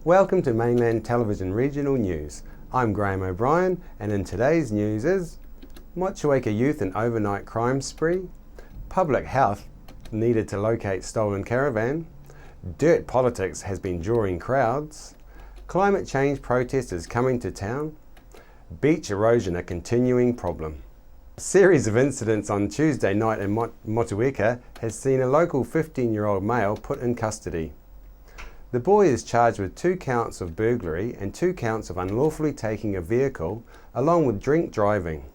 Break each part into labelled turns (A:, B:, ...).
A: Welcome to Mainland Television Regional News. I'm Graham O'Brien, and in today's news is Motueka youth in overnight crime spree, public health needed to locate stolen caravan, dirt politics has been drawing crowds, climate change protesters coming to town, beach erosion a continuing problem. A series of incidents on Tuesday night in Motueka has seen a local 15-year-old male put in custody. The boy is charged with 2 counts of burglary and 2 counts of unlawfully taking a vehicle, along with drink driving.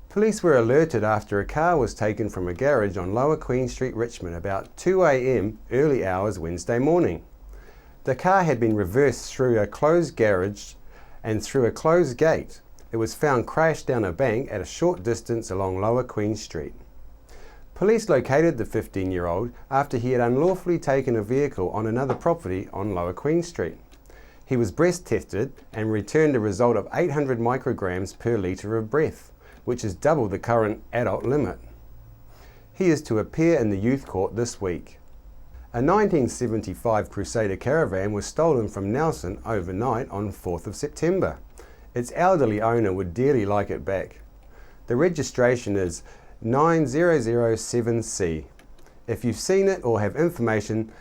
A: Police were alerted after a car was taken from a garage on Lower Queen Street, Richmond, about 2 a.m. early hours Wednesday morning. The car had been reversed through a closed garage and through a closed gate. It was found crashed down a bank at a short distance along Lower Queen Street. Police located the 15-year-old after he had unlawfully taken a vehicle on another property on Lower Queen Street. He was breath tested and returned a result of 800 micrograms per litre of breath, which is double the current adult limit. He is to appear in the youth court this week. A 1975 Crusader caravan was stolen from Nelson overnight on 4th of September. Its elderly owner would dearly like it back. The registration is 9007C. If you've seen it or have information,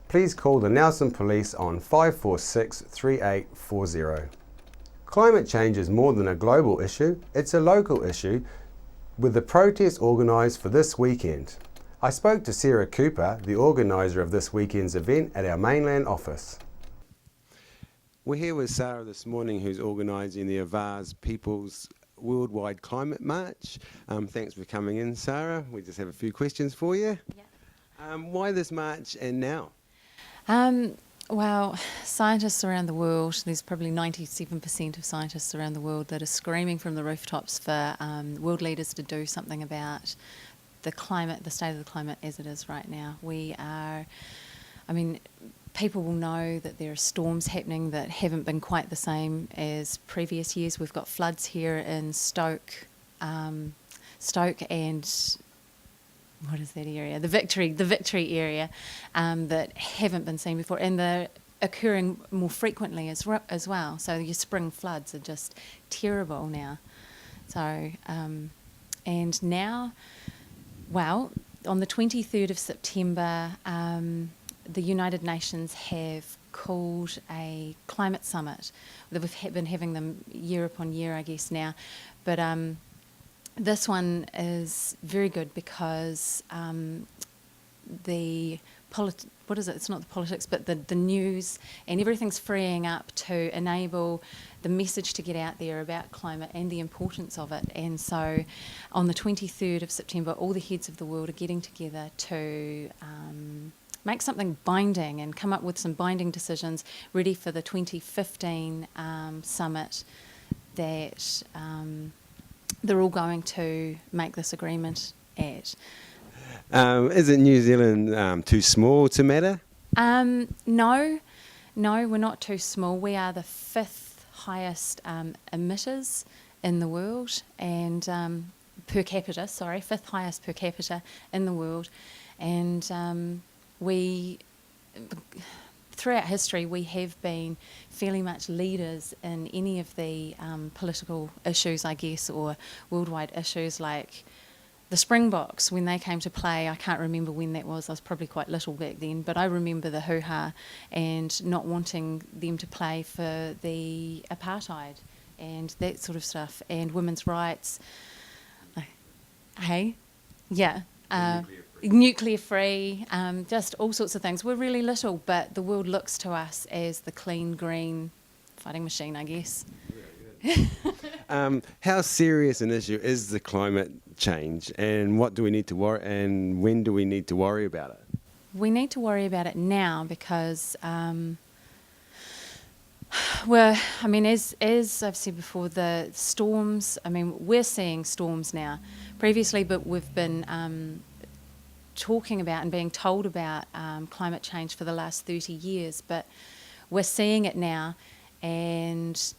A: please call the Nelson Police on 546 3840. Climate change is more than a global issue, it's a local issue, with the protest organised for this weekend. I spoke to Sarah Cooper, the organiser of this weekend's event, at our Mainland office. We're here with Sarah this morning, who's organising the Avars People's Worldwide Climate March. Thanks for coming in, Sarah. We just have a few questions for you. Yeah. Why this march and now?
B: Well, scientists around the world, there's probably 97% of scientists around the world that are screaming from the rooftops for world leaders to do something about the climate, the state of the climate as it is right now. People will know that there are storms happening that haven't been quite the same as previous years. We've got floods here in Stoke and what is that area? The Victory area that haven't been seen before, and they're occurring more frequently as well. So your spring floods are just terrible now. So and now, well, on the 23rd of September. The United Nations have called a climate summit. We've been having them year upon year, I guess, now. But this one is very good because it's not the politics, but the news and everything's freeing up to enable the message to get out there about climate and the importance of it. And so on the 23rd of September, all the heads of the world are getting together to make something binding and come up with some binding decisions ready for the 2015 summit that they're all going to make this agreement at.
A: Isn't New Zealand too small to matter?
B: No, we're not too small. We are the 5th highest emitters in the world, and 5th highest per capita in the world. And throughout history, we have been fairly much leaders in any of the political issues, I guess, or worldwide issues like the Springboks, when they came to play. I can't remember when that was. I was probably quite little back then, but I remember the hoo-ha and not wanting them to play for the apartheid and that sort of stuff, and women's rights. Hey? Yeah. Nuclear free, just all sorts of things. We're really little, but the world looks to us as the clean, green fighting machine, I guess.
A: How serious an issue is the climate change, and what do we need to worry, and when do we need to worry about it?
B: We need to worry about it now because, as I've said before, the storms. We're seeing storms now. Previously, but we've been talking about and being told about climate change for the last 30 years, but we're seeing it now, and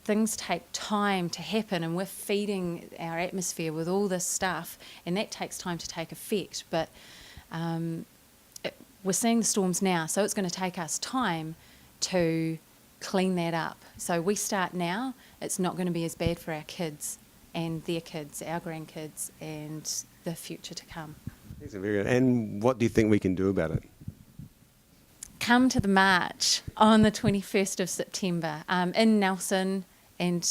B: things take time to happen, and we're feeding our atmosphere with all this stuff, and that takes time to take effect. But we're seeing the storms now, so it's going to take us time to clean that up. So we start now, it's not going to be as bad for our kids and their kids, our grandkids, and the future to come.
A: Thanks, very good. And what do you think we can do about it?
B: Come to the march on the 21st of September in Nelson, and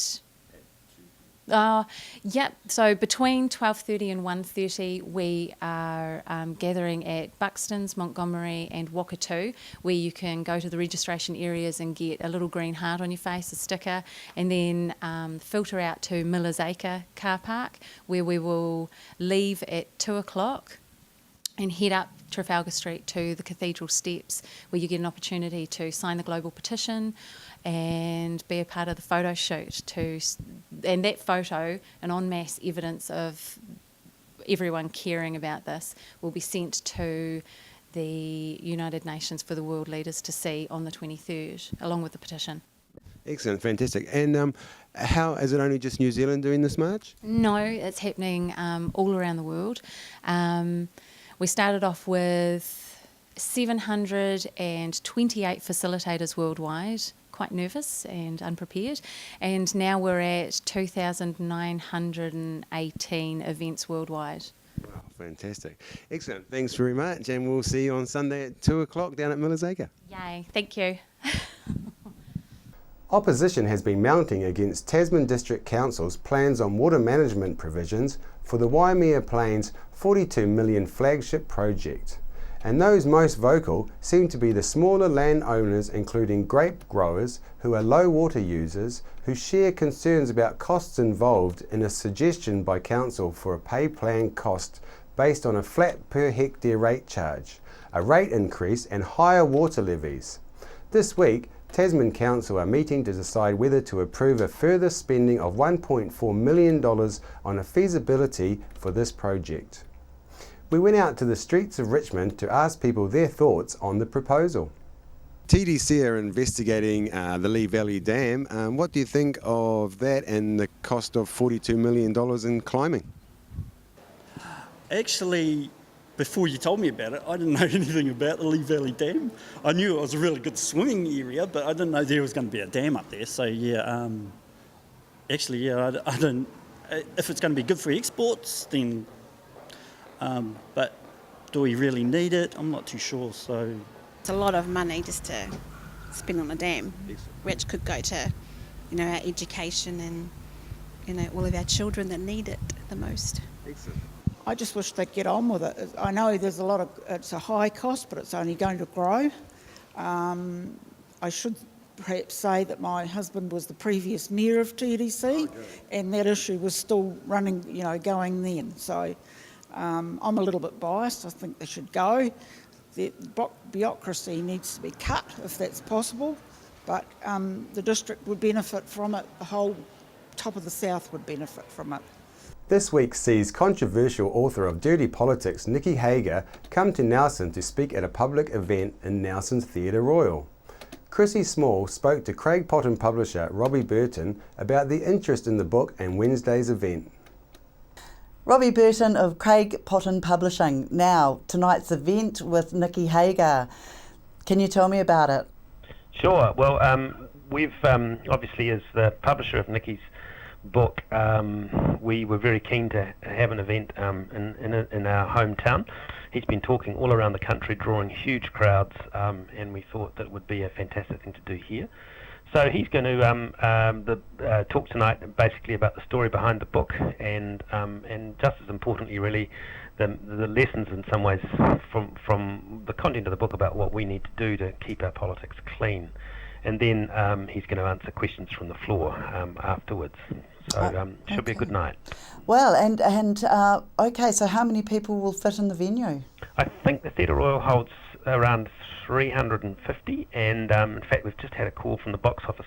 B: so between 12:30 and 1:30 we are gathering at Buxton's, Montgomery and Wakatu, where you can go to the registration areas and get a little green heart on your face, a sticker, and then filter out to Miller's Acre car park, where we will leave at 2 o'clock and head up Trafalgar Street to the Cathedral Steps, where you get an opportunity to sign the global petition and be a part of the photo shoot. And that photo, an en masse evidence of everyone caring about this, will be sent to the United Nations for the world leaders to see on the 23rd, along with the petition.
A: Excellent, fantastic. And how is it only just New Zealand doing this march?
B: No, it's happening all around the world. We started off with 728 facilitators worldwide, quite nervous and unprepared, and now we're at 2,918 events worldwide.
A: Wow, fantastic. Excellent, thanks very much, and we'll see you on Sunday at 2 o'clock down at Miller's Acre.
B: Yay, thank you.
A: Opposition has been mounting against Tasman District Council's plans on water management provisions for the Waimea Plains $42 million flagship project. And those most vocal seem to be the smaller landowners, including grape growers who are low water users, who share concerns about costs involved in a suggestion by Council for a pay plan cost based on a flat per hectare rate charge, a rate increase and higher water levies. This week, Tasman Council are meeting to decide whether to approve a further spending of $1.4 million on a feasibility for this project. We went out to the streets of Richmond to ask people their thoughts on the proposal. TDC are investigating the Lee Valley Dam. What do you think of that and the cost of $42 million in climbing?
C: Actually, before you told me about it, I didn't know anything about the Lee Valley Dam. I knew it was a really good swimming area, but I didn't know there was going to be a dam up there. So I don't. If it's going to be good for exports, then. But do we really need it? I'm not too sure. So
D: it's a lot of money just to spend on a dam, which could go to, our education and, all of our children that need it the most.
A: Excellent.
E: I just wish they'd get on with it. I know it's a high cost, but it's only going to grow. I should perhaps say that my husband was the previous mayor of TDC, and that issue was still running, going then. So I'm a little bit biased. I think they should go. The bureaucracy needs to be cut if that's possible, but the district would benefit from it. The whole top of the south would benefit from it.
A: This week sees controversial author of Dirty Politics, Nikki Hager, come to Nelson to speak at a public event in Nelson's Theatre Royal. Chrissy Small spoke to Craig Potton publisher Robbie Burton about the interest in the book and Wednesday's event.
F: Robbie Burton of Craig Potton Publishing. Now, tonight's event with Nikki Hager. Can you tell me about it?
G: Sure. Well, we've obviously, as the publisher of Nikki's book, we were very keen to have an event in our hometown. He's been talking all around the country, drawing huge crowds, and we thought that it would be a fantastic thing to do here. So he's going to talk tonight basically about the story behind the book, and just as importantly, really, the lessons in some ways from the content of the book about what we need to do to keep our politics clean. And then he's going to answer questions from the floor afterwards. So should be a good night.
F: Well, and okay, so how many people will fit in the venue?
G: I think the Theatre Royal holds around 350, and in fact we've just had a call from the box office,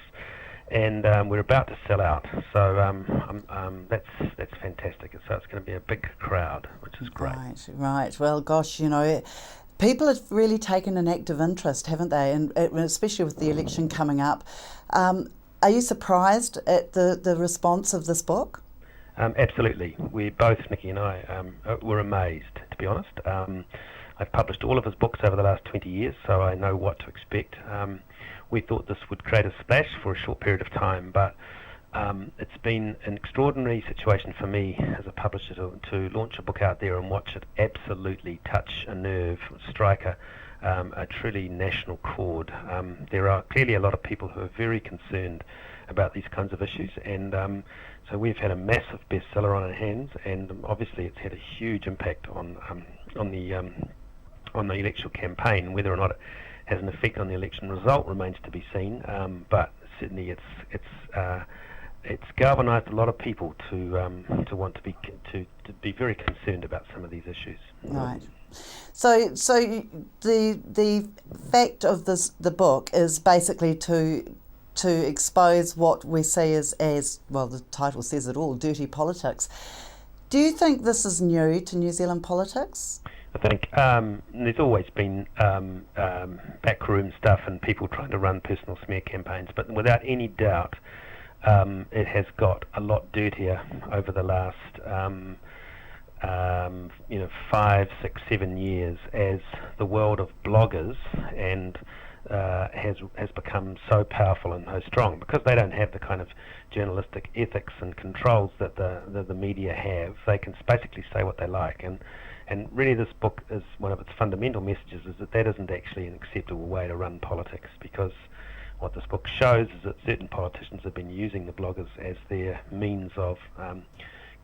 G: and we're about to sell out. So that's fantastic. So it's going to be a big crowd, which is great.
F: Right. Well, gosh, you know, people have really taken an active interest, haven't they? And especially with the election coming up. Are you surprised at the response of this book?
G: Absolutely. We both, Nikki and I, were amazed, to be honest. I've published all of his books over the last 20 years, so I know what to expect. We thought this would create a splash for a short period of time, but it's been an extraordinary situation for me as a publisher to launch a book out there and watch it absolutely touch a nerve, strike a truly national chord. There are clearly a lot of people who are very concerned about these kinds of issues, and so we've had a massive bestseller on our hands, and obviously it's had a huge impact on the electoral campaign. Whether or not it has an effect on the election result remains to be seen, but certainly it's galvanised a lot of people to want to be very concerned about some of these issues.
F: Right. So the fact of the book is basically to expose what we see as well, the title says it all, dirty politics. Do you think this is new to New Zealand politics?
G: I think there's always been backroom stuff and people trying to run personal smear campaigns, but without any doubt it has got a lot dirtier over the last 5, 6, 7 years as the world of bloggers and has become so powerful and so strong, because they don't have the kind of journalistic ethics and controls that the media have. They can basically say what they like, and really this book is one of its fundamental messages is that isn't actually an acceptable way to run politics, because what this book shows is that certain politicians have been using the bloggers as their means of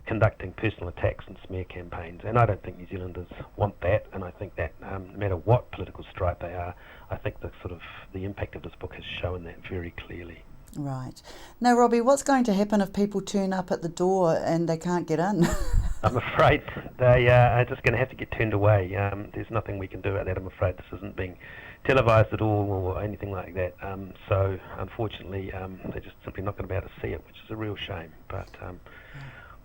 G: conducting personal attacks and smear campaigns, and I don't think New Zealanders want that, and I think that no matter what political stripe they are, I think the impact of this book has shown that very clearly.
F: Right. Now, Robbie, what's going to happen if people turn up at the door and they can't get in?
G: I'm afraid they are just going to have to get turned away. There's nothing we can do about that. I'm afraid this isn't being televised at all or anything like that. So unfortunately, they're just simply not going to be able to see it, which is a real shame. But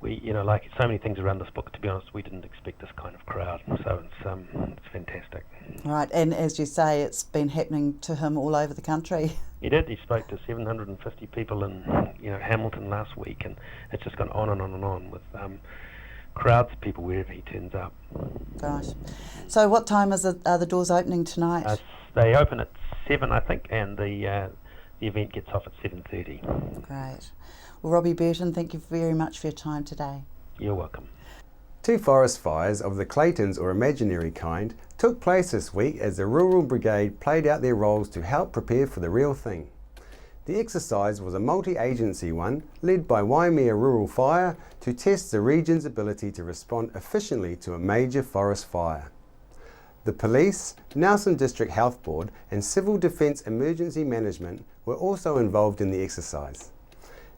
G: we, like so many things around this book, to be honest, we didn't expect this kind of crowd. So it's fantastic.
F: Right, and as you say, it's been happening to him all over the country.
G: He did. He spoke to 750 people in Hamilton last week, and it's just gone on and on and on with crowds of people wherever he turns up.
F: Gosh. So what time are the doors opening tonight?
G: They open at 7, I think, and the event gets off at 7:30.
F: Great. Well, Robbie Burton, thank you very much for your time today.
G: You're welcome.
A: 2 forest fires of the Claytons or imaginary kind took place this week as the Rural Brigade played out their roles to help prepare for the real thing. The exercise was a multi-agency one led by Waimea Rural Fire to test the region's ability to respond efficiently to a major forest fire. The police, Nelson District Health Board and Civil Defence Emergency Management were also involved in the exercise.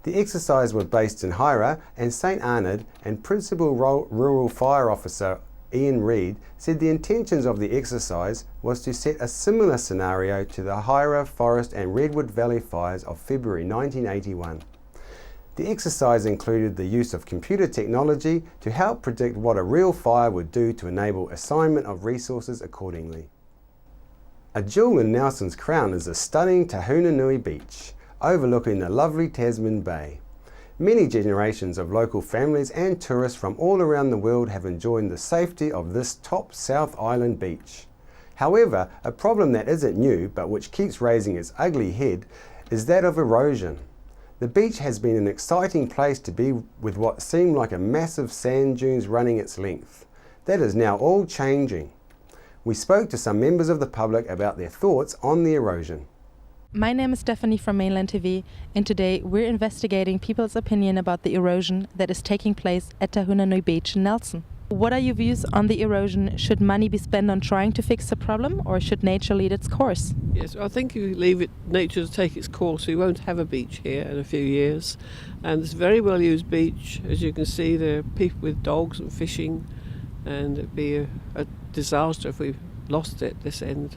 A: The exercise was based in Haira and St Arnaud, and Principal Rural Fire Officer Ian Reid said the intentions of the exercise was to set a similar scenario to the Haira Forest and Redwood Valley fires of February 1981. The exercise included the use of computer technology to help predict what a real fire would do to enable assignment of resources accordingly. A jewel in Nelson's crown is the stunning Tahunanui Beach, overlooking the lovely Tasman Bay. Many generations of local families and tourists from all around the world have enjoyed the safety of this top South Island beach. However, a problem that isn't new but which keeps raising its ugly head is that of erosion. The beach has been an exciting place to be, with what seemed like a massive sand dunes running its length. That is now all changing. We spoke to some members of the public about their thoughts on the erosion.
H: My name is Stephanie from Mainland TV, and today we're investigating people's opinion about the erosion that is taking place at Tahunanui Beach in Nelson. What are your views on the erosion? Should money be spent on trying to fix the problem, or should nature lead its course?
I: Yes, I think you leave nature to take its course. We won't have a beach here in a few years, and it's a very well used beach. As you can see, there are people with dogs and fishing, and it'd be a disaster if we lost it this end.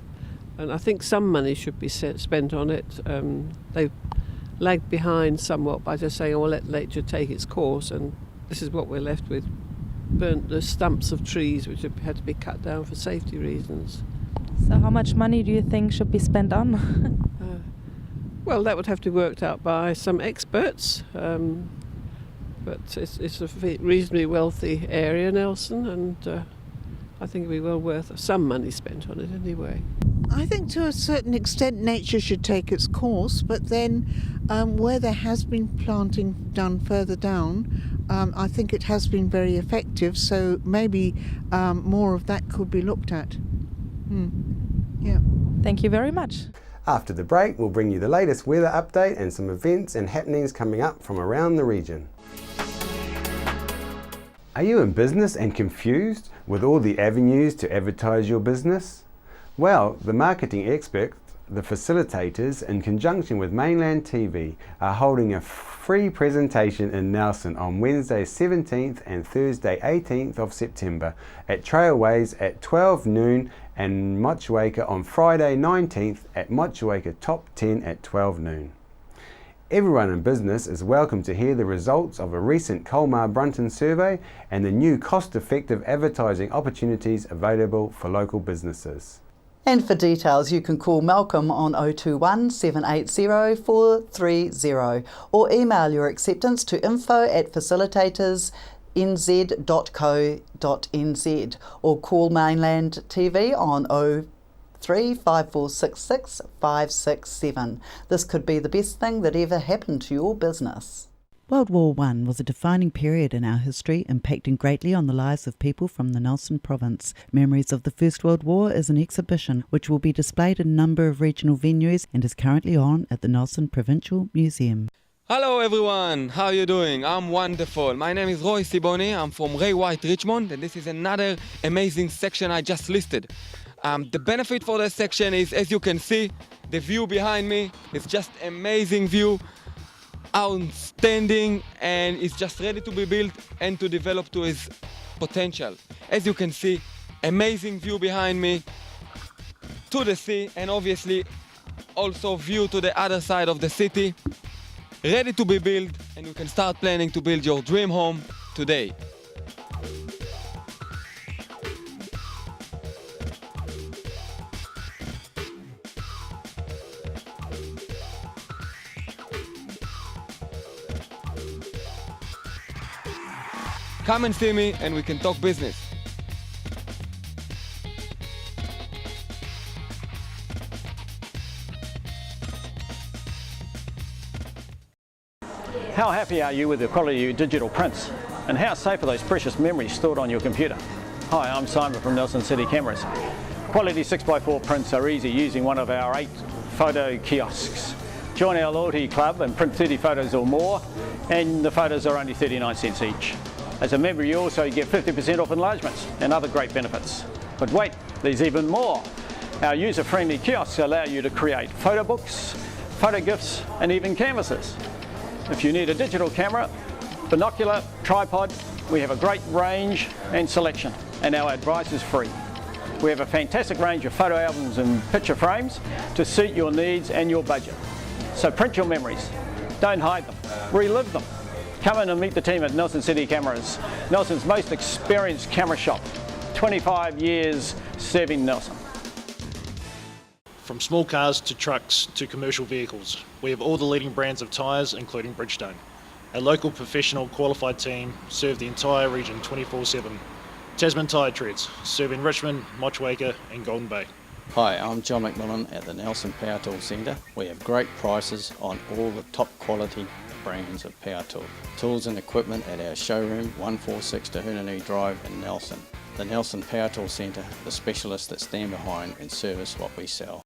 I: And I think some money should be spent on it. lagged behind somewhat by just saying, oh, let nature take its course, and this is what we're left with. Burnt the stumps of trees which have had to be cut down for safety reasons.
H: So how much money do you think should be spent on?
I: Well, that would have to be worked out by some experts, but it's a reasonably wealthy area, Nelson, and I think it'd be well worth some money spent on it anyway.
J: I think to a certain extent nature should take its course, but then where there has been planting done further down, I think it has been very effective, so maybe more of that could be looked at. Yeah.
H: Thank you very much.
A: After the break, we'll bring you the latest weather update and some events and happenings coming up from around the region. Are you in business and confused with all the avenues to advertise your business? Well, the marketing experts, the facilitators, in conjunction with Mainland TV, are holding a free presentation in Nelson on Wednesday 17th and Thursday 18th of September at Trailways at 12 noon and Motueka on Friday 19th at Motueka Top 10 at 12 noon. Everyone in business is welcome to hear the results of a recent Colmar-Brunton survey and the new cost-effective advertising opportunities available for local businesses.
F: And for details, you can call Malcolm on 021 780 430 or email your acceptance to info@facilitatorsnz.co.nz or call Mainland TV on 035466 567. This could be the best thing that ever happened to your business.
K: World War I was a defining period in our history, impacting greatly on the lives of people from the Nelson province. Memories of the First World War is an exhibition which will be displayed in a number of regional venues and is currently on at the Nelson Provincial Museum.
L: Hello everyone, how are you doing? I'm wonderful. My name is Roy Siboni, I'm from Ray White, Richmond, and this is another amazing section I just listed. The benefit for this section is, as you can see, the view behind me is just amazing view. Outstanding, and it's just ready to be built and to develop to its potential. As you can see, amazing view behind me to the sea, and obviously also view to the other side of the city, ready to be built, and you can start planning to build your dream home today. Come and see me and we can talk business.
M: How happy are you with the quality of your digital prints? And how safe are those precious memories stored on your computer? Hi, I'm Simon from Nelson City Cameras. Quality 6x4 prints are easy using one of our 8 photo kiosks. Join our loyalty club and print 30 photos or more, and the photos are only 39 cents each. As a member, you also get 50% off enlargements and other great benefits. But wait, there's even more. Our user-friendly kiosks allow you to create photo books, photo gifts, and even canvases. If you need a digital camera, binocular, tripod, we have a great range and selection, and our advice is free. We have a fantastic range of photo albums and picture frames to suit your needs and your budget. So print your memories. Don't hide them. Relive them. Come in and meet the team at Nelson City Cameras, Nelson's most experienced camera shop. 25 years serving Nelson.
N: From small cars to trucks to commercial vehicles, we have all the leading brands of tyres, including Bridgestone. Our local professional qualified team serve the entire region 24/7. Tasman Tyre Treads, serving Richmond, Motueka and Golden Bay.
O: Hi, I'm John McMillan at the Nelson Power Tool Centre. We have great prices on all the top quality brands of power tool. Tools and equipment at our showroom 146 Tahunanui Drive in Nelson. The Nelson Power Tool Centre, the specialists that stand behind and service what we sell.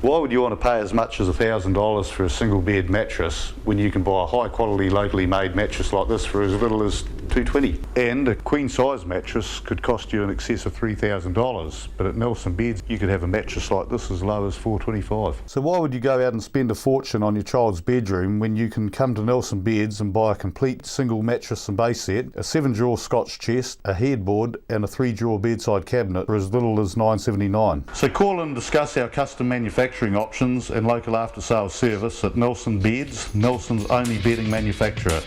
P: Why would you want to pay as much as $1,000 for a single bed mattress when you can buy a high quality locally made mattress like this for as little as $220? And a queen size mattress could cost you in excess of $3,000, but at Nelson Beds you could have a mattress like this as low as $425. So why would you go out and spend a fortune on your child's bedroom when you can come to Nelson Beds and buy a complete single mattress and base set, a 7-drawer Scotch chest, a headboard and a 3-drawer bedside cabinet for as little as $979? So call and discuss our custom manufacturing manufacturing options and local after-sales service at Nelson Beds, Nelson's only bedding manufacturer.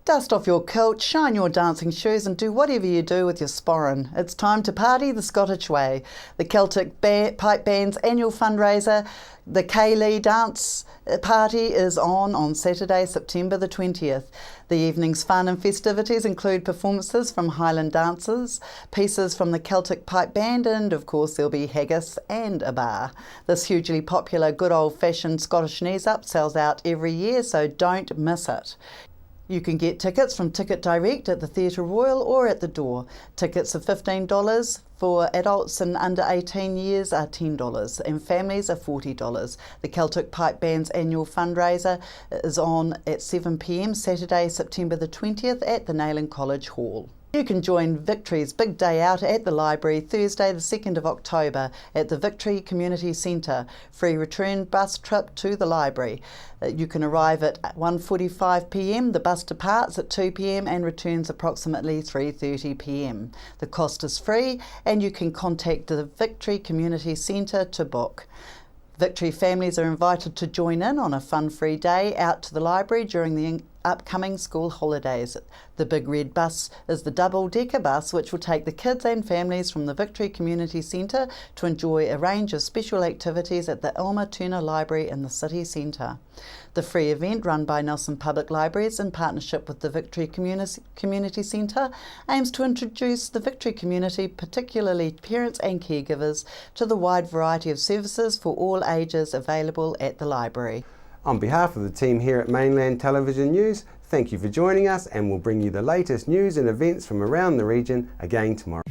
F: Dust off your kilt, shine your dancing shoes and do whatever you do with your sporran. It's time to party the Scottish way. The Celtic Pipe Band's annual fundraiser, the Ceilidh Dance Party, is on Saturday, September the 20th. The evening's fun and festivities include performances from Highland dancers, pieces from the Celtic Pipe Band, and of course there'll be haggis and a bar. This hugely popular good old-fashioned Scottish knees-up sells out every year, so don't miss it. You can get tickets from Ticket Direct at the Theatre Royal or at the door. Tickets are $15. For adults and under 18 years are $10 and families are $40. The Celtic Pipe Band's annual fundraiser is on at 7 p.m. Saturday, September the 20th at the Mainland College Hall. You can join Victory's Big Day Out at the library Thursday the 2nd of October at the Victory Community Centre. Free return bus trip to the library. You can arrive at 1:45 p.m. The bus departs at 2 p.m. and returns approximately 3:30 p.m. The cost is free and you can contact the Victory Community Centre to book. Victory families are invited to join in on a fun-free day out to the library during the upcoming school holidays. The Big Red Bus is the double-decker bus which will take the kids and families from the Victory Community Centre to enjoy a range of special activities at the Elmer Turner Library in the city centre. The free event, run by Nelson Public Libraries in partnership with the Victory Community Centre, aims to introduce the Victory community, particularly parents and caregivers, to the wide variety of services for all ages available at the library.
A: On behalf of the team here at Mainland Television News, thank you for joining us, and we'll bring you the latest news and events from around the region again tomorrow.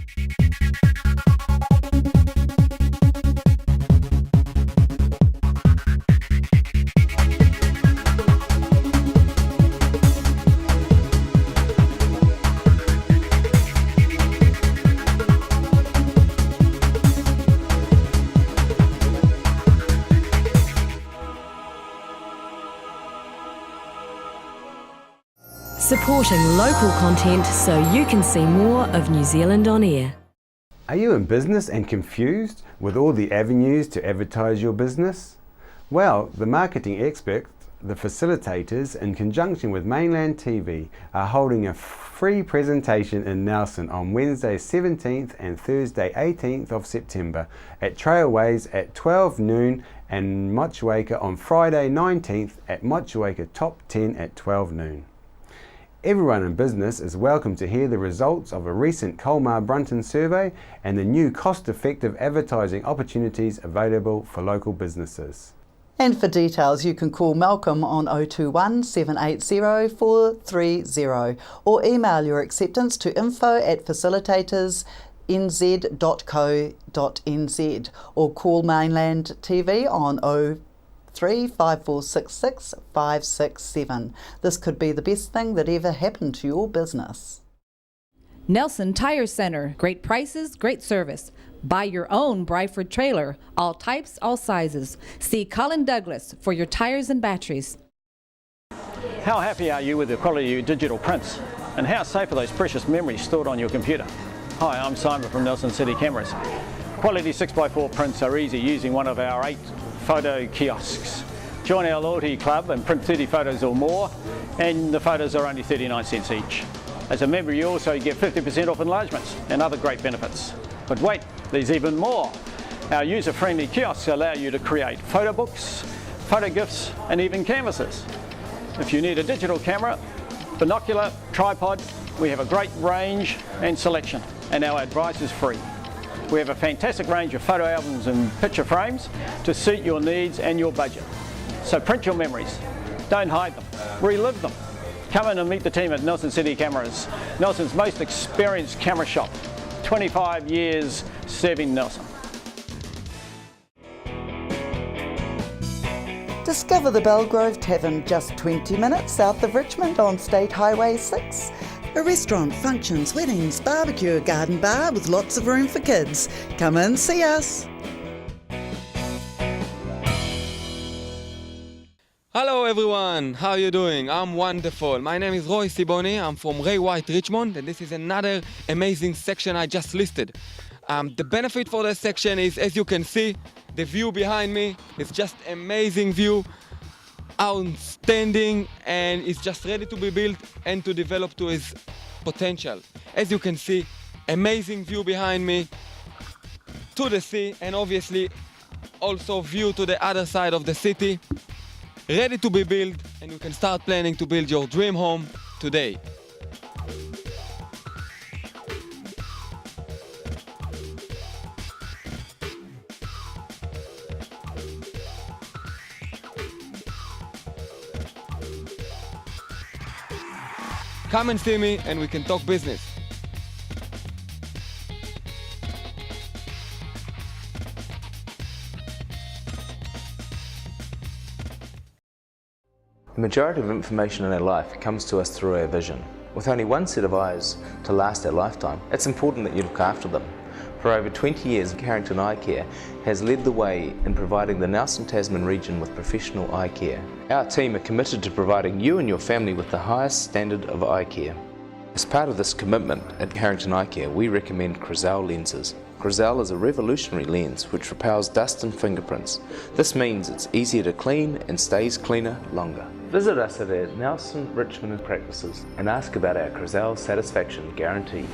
Q: Supporting local content so you can see more of New Zealand on air.
A: Are you in business and confused with all the avenues to advertise your business? Well, the marketing experts, the facilitators, in conjunction with Mainland TV, are holding a free presentation in Nelson on Wednesday 17th and Thursday 18th of September at Trailways at 12 noon and Motueka on Friday 19th at Motueka Top 10 at 12 noon. Everyone in business is welcome to hear the results of a recent Colmar Brunton survey and the new cost-effective advertising opportunities available for local businesses.
F: And for details, you can call Malcolm on 021 780 430 or email your acceptance to info@facilitatorsnz.co.nz or call Mainland TV on 35466 567. This could be the best thing that ever happened to your business.
R: Nelson Tire Center. Great prices, great service. Buy your own Bryford trailer. All types, all sizes. See Colin Douglas for your tires and batteries.
M: How happy are you with the quality of your digital prints? And how safe are those precious memories stored on your computer? Hi, I'm Simon from Nelson City Cameras. Quality 6x4 prints are easy using one of our 8 photo kiosks. Join our loyalty club and print 30 photos or more, and the photos are only 39 cents each. As a member, you also get 50% off enlargements and other great benefits. But wait, there's even more. Our user-friendly kiosks allow you to create photo books, photo gifts, and even canvases. If you need a digital camera, Binocular, tripod, we have a great range and selection, and our advice is free. We have a fantastic range of photo albums and picture frames to suit your needs and your budget. So print your memories, don't hide them, relive them. Come in and meet the team at Nelson City Cameras, Nelson's most experienced camera shop, 25 years serving Nelson.
F: Discover the Belgrove Tavern, just 20 minutes south of Richmond on State Highway 6. A restaurant, functions, weddings, barbecue, a garden bar with lots of room for kids. Come in, see us.
L: Hello everyone, how are you doing? I'm wonderful. My name is Roy Siboni, I'm from Ray White, Richmond, and this is another amazing section I just listed. The benefit for this section is, as you can see, the view behind me is just amazing view, outstanding, and it's just ready to be built and to develop to its potential. As you can see, amazing view behind me to the sea, and obviously also view to the other side of the city. Ready to be built, and you can start planning to build your dream home today. Come and see me and we can talk business.
S: The majority of information in our life comes to us through our vision. With only one set of eyes to last our lifetime, it's important that you look after them. For over 20 years, Carrington Eye Care has led the way in providing the Nelson Tasman region with professional eye care. Our team are committed to providing you and your family with the highest standard of eye care. As part of this commitment at Carrington Eye Care, we recommend Crizal lenses. Crizal is a revolutionary lens which repels dust and fingerprints. This means it's easier to clean and stays cleaner longer. Visit us at our Nelson, Richmond practices and ask about our Crizal satisfaction guarantee.